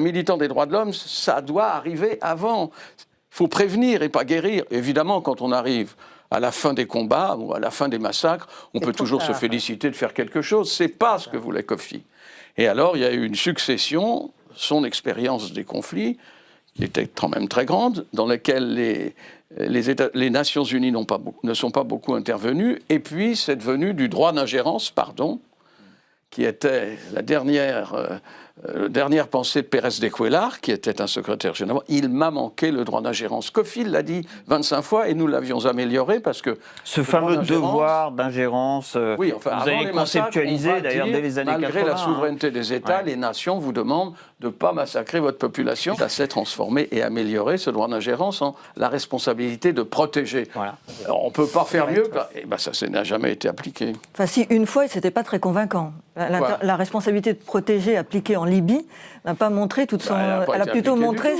militant des droits de l'homme, ça doit arriver avant. Il faut prévenir et pas guérir. Évidemment, quand on arrive à la fin des combats ou à la fin des massacres, on peut toujours se féliciter de faire quelque chose. Ce n'est pas ce que voulait Kofi. Et alors, il y a eu une succession, son expérience des conflits, qui était quand même très grande, dans lesquels les Nations Unies ne sont pas beaucoup intervenues, et puis c'est devenu du droit d'ingérence, qui était la dernière pensée de Pérez de Cuellar, qui était un secrétaire général. Il m'a manqué le droit d'ingérence. Kofi l'a dit 25 fois, et nous l'avions amélioré, parce que... Ce fameux devoir d'ingérence, oui, enfin, vous avez conceptualisé d'ailleurs dès les années 80. Malgré la souveraineté des États, les nations vous demandent de ne pas massacrer votre population. Ça s'est transformé et amélioré, ce droit d'ingérence, en la responsabilité de protéger. Voilà. Alors, on ne peut pas faire mieux, et ben, ça n'a jamais été appliqué. Enfin, si une fois, ce n'était pas très convaincant. La responsabilité de protéger appliquée en Libye n'a pas montré toute son... elle a plutôt montré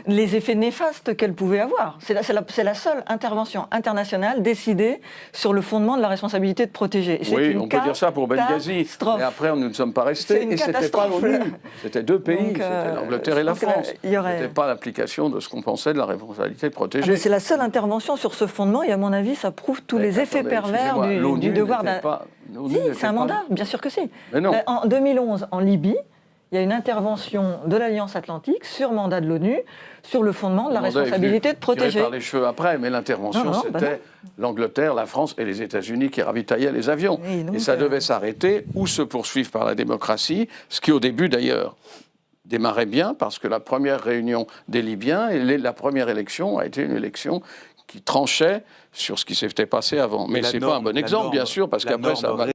les effets néfastes qu'elle pouvait avoir. C'est la seule intervention internationale décidée sur le fondement de la responsabilité de protéger. Oui, on peut dire ça pour Benghazi. Mais après, nous ne sommes pas restés. Et ce n'était pas l'ONU. C'était deux pays. C'était l'Angleterre et la France. Ce n'était pas l'application de ce qu'on pensait de la responsabilité de protéger. C'est la seule intervention sur ce fondement. Et à mon avis, ça prouve tous les effets pervers du devoir d'un... Si, c'est un mandat, bien sûr que si. Mais non. En 2011, en Libye, il y a une intervention de l'Alliance Atlantique sur mandat de l'ONU sur le fondement de la responsabilité de protéger. Tiré par les cheveux après, mais l'intervention, c'était l'Angleterre, la France et les États-Unis qui ravitaillaient les avions. Et ça devait s'arrêter ou se poursuivre par la démocratie, ce qui au début d'ailleurs démarrait bien, parce que la première réunion des Libyens et la première élection a été une élection qui tranchait sur ce qui s'était passé avant. Mais ce n'est pas un bon exemple, bien sûr, parce qu'après ça va...